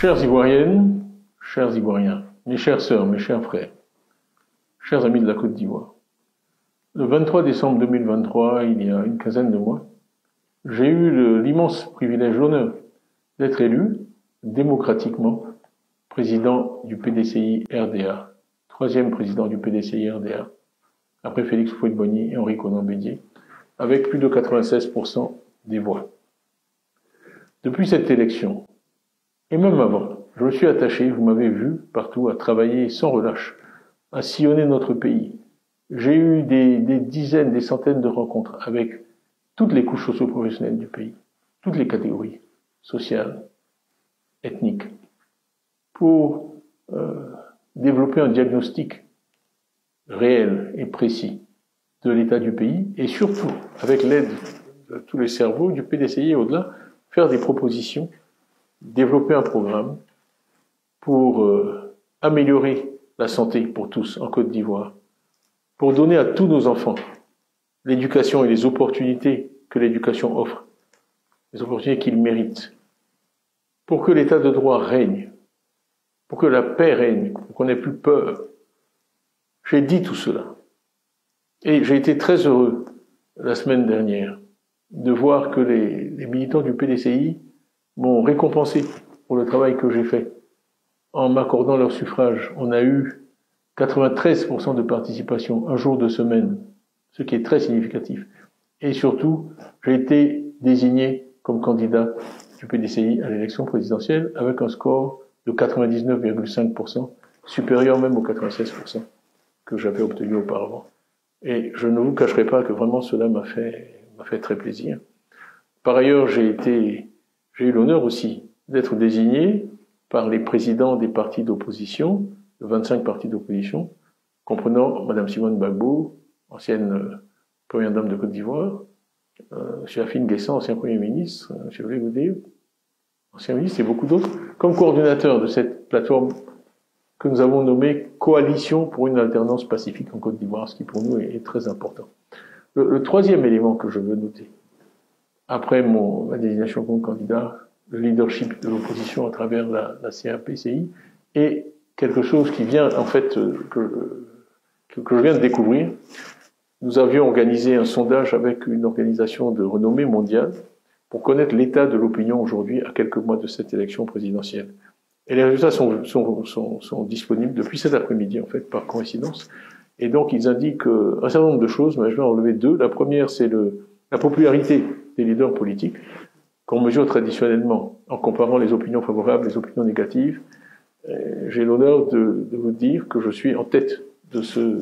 Chères Ivoiriennes, chers Ivoiriens, mes chères sœurs, mes chers frères, chers amis de la Côte d'Ivoire, le 23 décembre 2023, il y a une quinzaine de mois, j'ai eu l'immense privilège, l'honneur d'être élu démocratiquement président du PDCI RDA, troisième président du PDCI RDA, après Félix Houphouët-Boigny et Henri Konan Bédié, avec plus de 96% des voix. Depuis cette élection, et même avant, je me suis attaché, vous m'avez vu partout, à travailler sans relâche, à sillonner notre pays. J'ai eu des dizaines, des centaines de rencontres avec toutes les couches socio-professionnelles du pays, toutes les catégories sociales, ethniques, pour développer un diagnostic réel et précis de l'état du pays et surtout, avec l'aide de tous les cerveaux du PDCI et au-delà, faire des propositions, développer un programme pour améliorer la santé pour tous en Côte d'Ivoire, pour donner à tous nos enfants l'éducation et les opportunités que l'éducation offre, les opportunités qu'ils méritent, pour que l'état de droit règne, pour que la paix règne, pour qu'on n'ait plus peur. J'ai dit tout cela. Et j'ai été très heureux la semaine dernière de voir que les militants du PDCI m'ont récompensé pour le travail que j'ai fait en m'accordant leur suffrage. On a eu 93% de participation, un jour de semaine, ce qui est très significatif. Et surtout, j'ai été désigné comme candidat du PDCI à l'élection présidentielle avec un score de 99,5%, supérieur même aux 96% que j'avais obtenu auparavant. Et je ne vous cacherai pas que vraiment cela m'a fait très plaisir. Par ailleurs, j'ai eu l'honneur aussi d'être désigné par les présidents des partis d'opposition, de 25 partis d'opposition, comprenant Mme Simone Gbagbo, ancienne première dame de Côte d'Ivoire, M. Afine Guessan, ancien Premier ministre, M. Olegode, ancien ministre, et beaucoup d'autres, comme coordinateur de cette plateforme que nous avons nommée Coalition pour une alternance pacifique en Côte d'Ivoire, ce qui pour nous est très important. Le troisième élément que je veux noter, après ma désignation comme candidat, le leadership de l'opposition à travers la CRPCI, est quelque chose qui vient, en fait, que je viens de découvrir. Nous avions organisé un sondage avec une organisation de renommée mondiale pour connaître l'état de l'opinion aujourd'hui à quelques mois de cette élection présidentielle. Et les résultats sont disponibles depuis cet après-midi, en fait, par coïncidence. Et donc, ils indiquent un certain nombre de choses, mais je vais en relever deux. La première, c'est la popularité des leaders politiques, qu'on mesure traditionnellement en comparant les opinions favorables et les opinions négatives. J'ai l'honneur de vous dire que je suis en tête de ce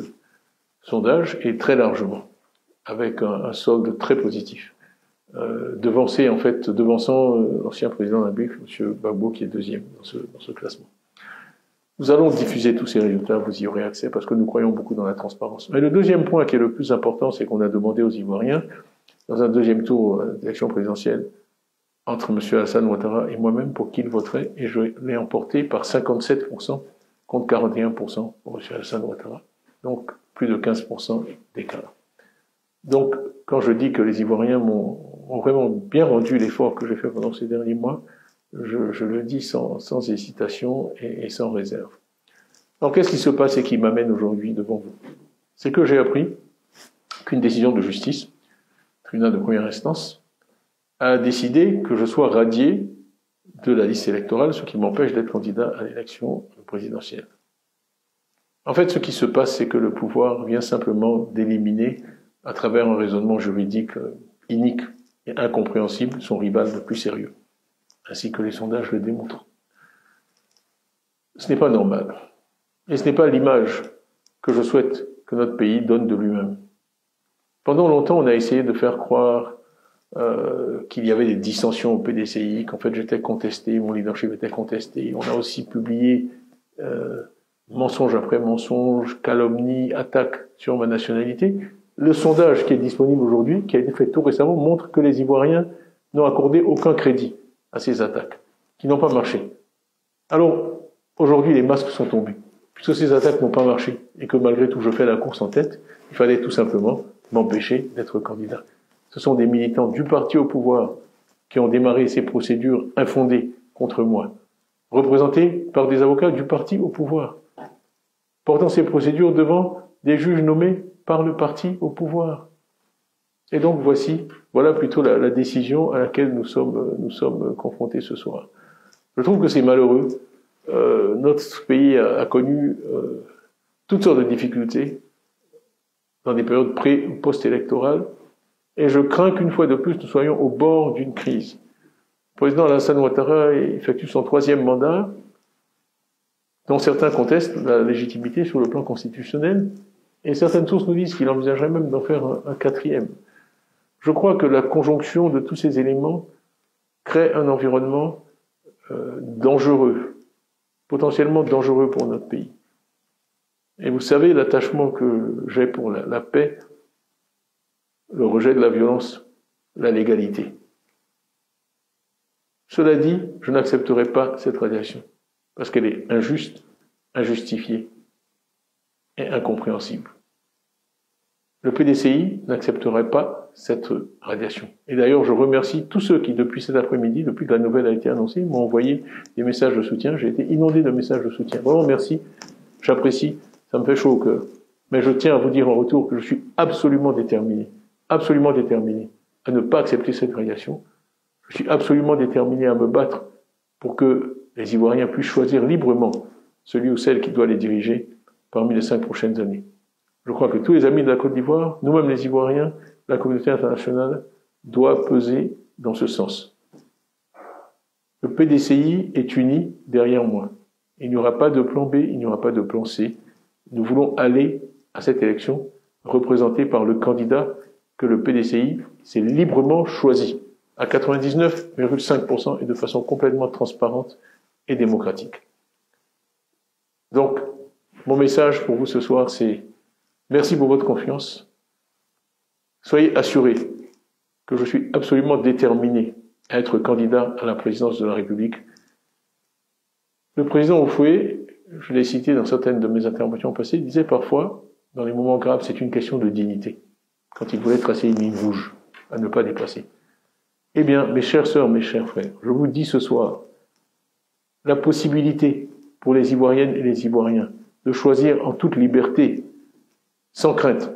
sondage, et très largement, avec un solde très positif. Devançant l'ancien président de la République, M. Gbagbo, qui est deuxième dans ce classement. Nous allons diffuser tous ces résultats, vous y aurez accès, parce que nous croyons beaucoup dans la transparence. Mais le deuxième point qui est le plus important, c'est qu'on a demandé aux Ivoiriens, dans un deuxième tour d'élection présidentielle, entre M. Alassane Ouattara et moi-même, pour qui il voterait, et je l'ai emporté par 57% contre 41% pour M. Alassane Ouattara. Donc, plus de 15% d'écart. Donc, quand je dis que les Ivoiriens m'ont vraiment bien rendu l'effort que j'ai fait pendant ces derniers mois, je le dis sans hésitation et sans réserve. Alors, qu'est-ce qui se passe et qui m'amène aujourd'hui devant vous? C'est que j'ai appris qu'une décision de justice, tribunal de première instance, a décidé que je sois radié de la liste électorale, ce qui m'empêche d'être candidat à l'élection présidentielle. En fait, ce qui se passe, c'est que le pouvoir vient simplement d'éliminer, à travers un raisonnement juridique inique et incompréhensible, son rival le plus sérieux, ainsi que les sondages le démontrent. Ce n'est pas normal. Et ce n'est pas l'image que je souhaite que notre pays donne de lui-même. Pendant longtemps, on a essayé de faire croire qu'il y avait des dissensions au PDCI, qu'en fait j'étais contesté, mon leadership était contesté. On a aussi publié mensonge après mensonge, calomnie, attaque sur ma nationalité. Le sondage qui est disponible aujourd'hui, qui a été fait tout récemment, montre que les Ivoiriens n'ont accordé aucun crédit à ces attaques, qui n'ont pas marché. Alors, aujourd'hui, les masques sont tombés. Puisque ces attaques n'ont pas marché, et que malgré tout je fais la course en tête, il fallait tout simplement m'empêcher d'être candidat. Ce sont des militants du parti au pouvoir qui ont démarré ces procédures infondées contre moi, représentés par des avocats du parti au pouvoir, portant ces procédures devant des juges nommés par le parti au pouvoir. Et donc voilà plutôt la décision à laquelle nous sommes confrontés ce soir. Je trouve que c'est malheureux. Notre pays a connu toutes sortes de difficultés dans des périodes pré- ou post-électorales, et je crains qu'une fois de plus nous soyons au bord d'une crise. Le président Alassane Ouattara effectue son 3e mandat, dont certains contestent la légitimité sur le plan constitutionnel, et certaines sources nous disent qu'il envisagerait même d'en faire un 4e. Je crois que la conjonction de tous ces éléments crée un environnement dangereux, potentiellement dangereux pour notre pays. Et vous savez l'attachement que j'ai pour la paix, le rejet de la violence, la légalité. Cela dit, je n'accepterai pas cette radiation, parce qu'elle est injuste, injustifiée et incompréhensible. Le PDCI n'accepterait pas cette radiation. Et d'ailleurs, je remercie tous ceux qui, depuis cet après-midi, depuis que la nouvelle a été annoncée, m'ont envoyé des messages de soutien. J'ai été inondé de messages de soutien. Vraiment, merci. J'apprécie. Ça me fait chaud au cœur. Mais je tiens à vous dire en retour que je suis absolument déterminé à ne pas accepter cette radiation. Je suis absolument déterminé à me battre pour que les Ivoiriens puissent choisir librement celui ou celle qui doit les diriger parmi les 5 prochaines années. Je crois que tous les amis de la Côte d'Ivoire, nous-mêmes les Ivoiriens, la communauté internationale, doit peser dans ce sens. Le PDCI est uni derrière moi. Il n'y aura pas de plan B, il n'y aura pas de plan C. Nous voulons aller à cette élection représentée par le candidat que le PDCI s'est librement choisi, à 99,5% et de façon complètement transparente et démocratique. Donc, mon message pour vous ce soir, c'est merci pour votre confiance. Soyez assurés que je suis absolument déterminé à être candidat à la présidence de la République. Le président Houphouët, je l'ai cité dans certaines de mes interventions passées, disait parfois, dans les moments graves, c'est une question de dignité, quand il voulait tracer une ligne rouge à ne pas dépasser. Eh bien, mes chères sœurs, mes chers frères, je vous dis ce soir, la possibilité pour les Ivoiriennes et les Ivoiriens de choisir en toute liberté, sans crainte,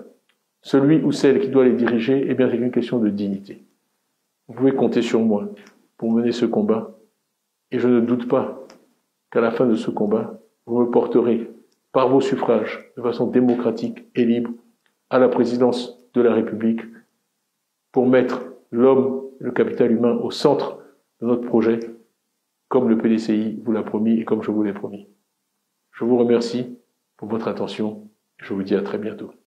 celui ou celle qui doit les diriger, eh bien, c'est une question de dignité. Vous pouvez compter sur moi pour mener ce combat, et je ne doute pas qu'à la fin de ce combat, vous me porterez, par vos suffrages, de façon démocratique et libre, à la présidence de la République, pour mettre l'homme, le capital humain au centre de notre projet, comme le PDCI vous l'a promis et comme je vous l'ai promis. Je vous remercie pour votre attention et je vous dis à très bientôt.